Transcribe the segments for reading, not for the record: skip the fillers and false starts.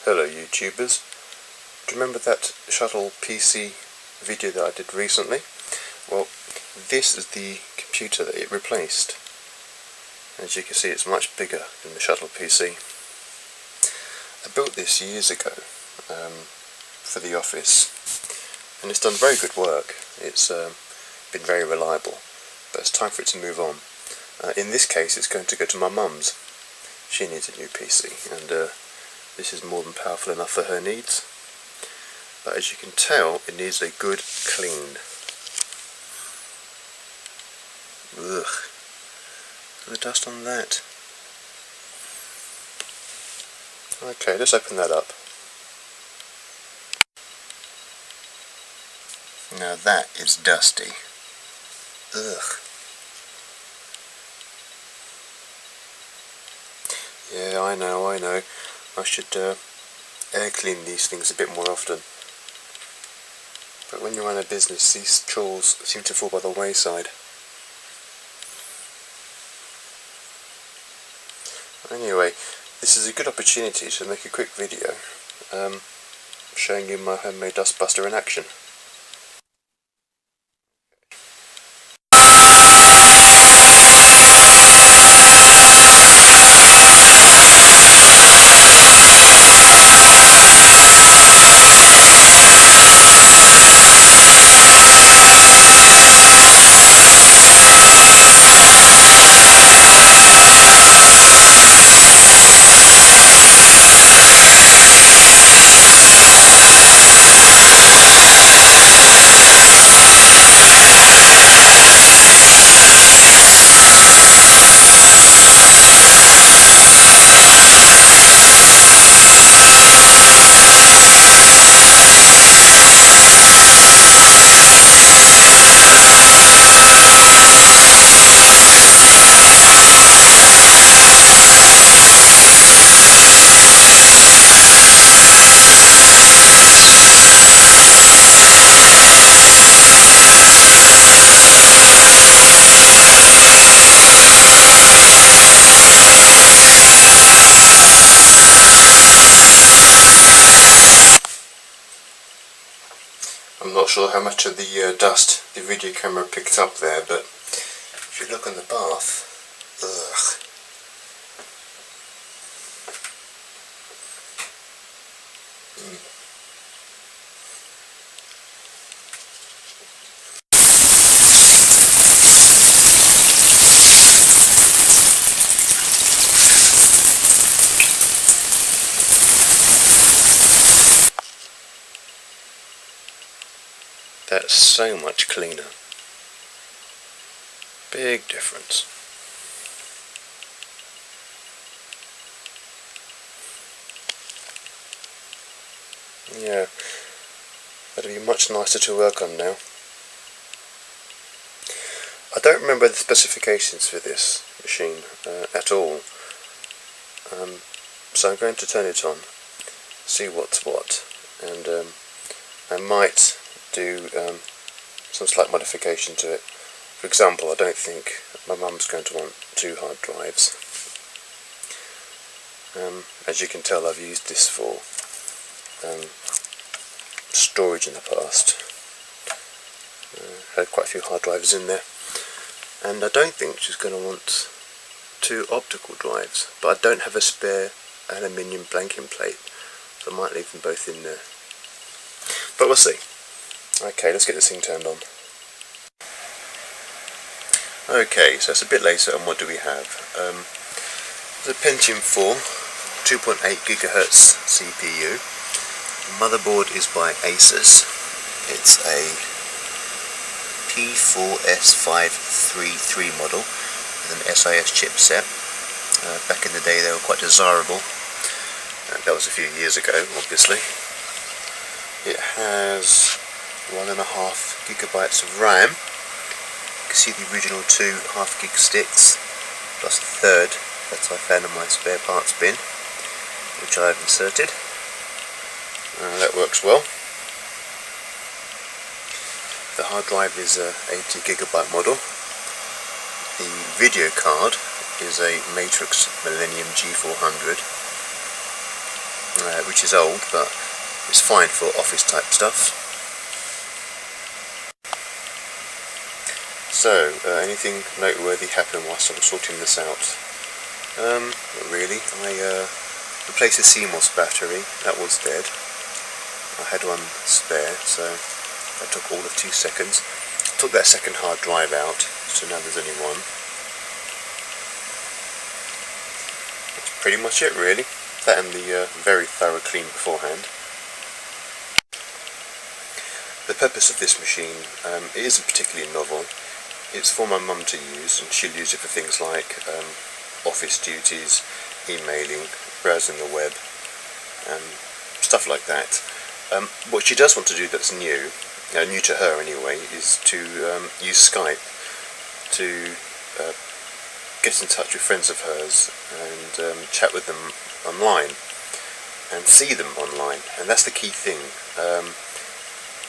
Hello YouTubers. Do you remember that shuttle PC video that I did recently? Well, this is the computer that it replaced. As you can see, it's much bigger than the shuttle PC. I built this years ago for the office, and it's done very good work. It's been very reliable, but it's time for it to move on. In this case, it's going to go to my mum's. She needs a new PC, and this is more than powerful enough for her needs. But as you can tell, it needs a good clean. Ugh. The dust on that. Okay, let's open that up. Now that is dusty. Ugh. Yeah, I know. I should air clean these things a bit more often. But when you run a business, these chores seem to fall by the wayside. Anyway, this is a good opportunity to make a quick video showing you my homemade dustbuster in action. I'm not sure how much of the dust the video camera picked up there, but if you look on the bath, ugh. That's so much cleaner. Big difference. Yeah, that'll be much nicer to work on now. I don't remember the specifications for this machine at all, so I'm going to turn it on, see what's what, and I might do some slight modification to it. For example, I don't think my mum's going to want 2 hard drives. As you can tell, I've used this for storage in the past. Had quite a few hard drives in there, and I don't think she's going to want 2 optical drives, but I don't have a spare aluminium blanking plate, so I might leave them both in there. But we'll see. Okay, let's get this thing turned on. Okay, so it's a bit later, and what do we have? It's a Pentium 4, 2.8 GHz CPU. Motherboard is by Asus. It's a P4S593 model with an SIS chipset. Back in the day they were quite desirable. That was a few years ago, obviously. It has 1.5 gigabytes of RAM. You can see the original 2 half gig sticks, plus a third that I found in my spare parts bin, which I've inserted. That works well. The hard drive is a 80 gigabyte model. The video card is a Matrix Millennium G400. which is old, but it's fine for office type stuff. So, anything noteworthy happened whilst I was sorting this out? Not really. I replaced the CMOS battery, that was dead. I had one spare, so that took all of 2 seconds. Took that second hard drive out, so now there's only one. That's pretty much it really. That and the very thorough clean beforehand. The purpose of this machine, it isn't particularly novel. It's for my mum to use, and she'll use it for things like office duties, emailing, browsing the web, stuff like that. What she does want to do that's new to her anyway, is to use Skype to get in touch with friends of hers and chat with them online and see them online, and that's the key thing,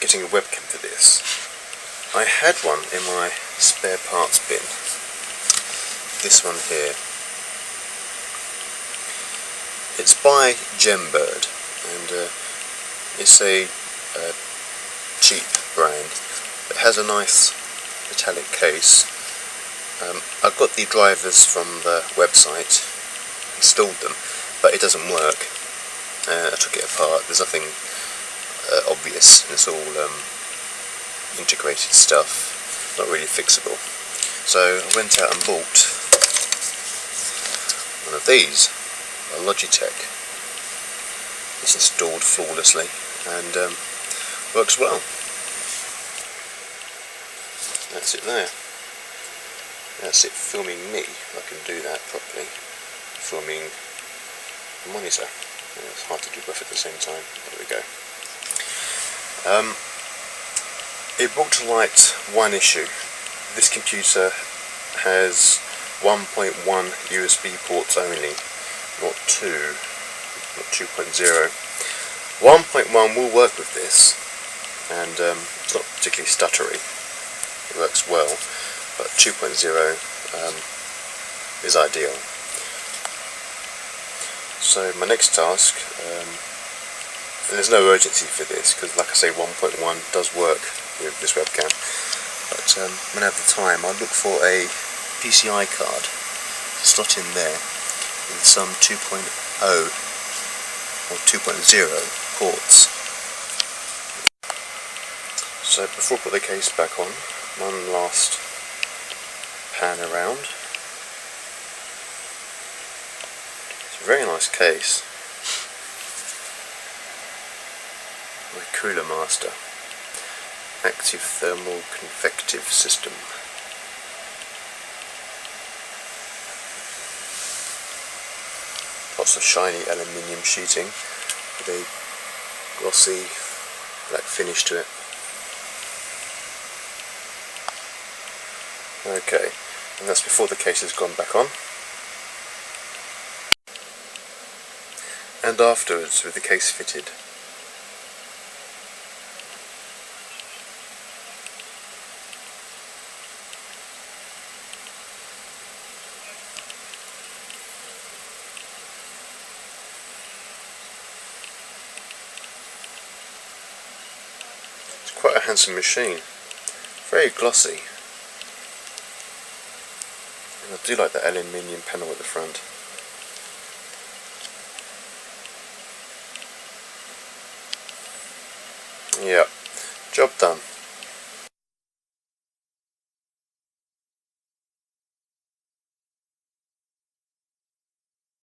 getting a webcam for this. I had one in my spare parts bin, this one here. It's by Gembird, and it's a cheap brand. It has a nice metallic case. I got the drivers from the website, installed them, but it doesn't work. I took it apart. There's nothing obvious. It's all integrated stuff, not really fixable. So I went out and bought one of these, a Logitech. It's installed flawlessly and works well. That's it there. That's it filming me, if I can do that properly. Filming the monitor. It's hard to do both at the same time. There we go. It brought to light one issue. This computer has 1.1 USB ports only, not 2, not 2.0. 1.1 will work with this, and it's not particularly stuttery. It works well, but 2.0 is ideal. So my next task, and there's no urgency for this, because like I say, 1.1 does work with this webcam, but when I have the time, I'll look for a PCI card to slot in there with some 2.0 or 2.0 ports. So before I put the case back on, one last pan around. It's a very nice case. My Cooler Master active thermal convective system. Lots of shiny aluminium sheeting with a glossy black finish to it. Okay, and that's before the case has gone back on. And afterwards with the case fitted. It's quite a handsome machine, very glossy. And I do like that aluminium panel at the front. Yeah, job done.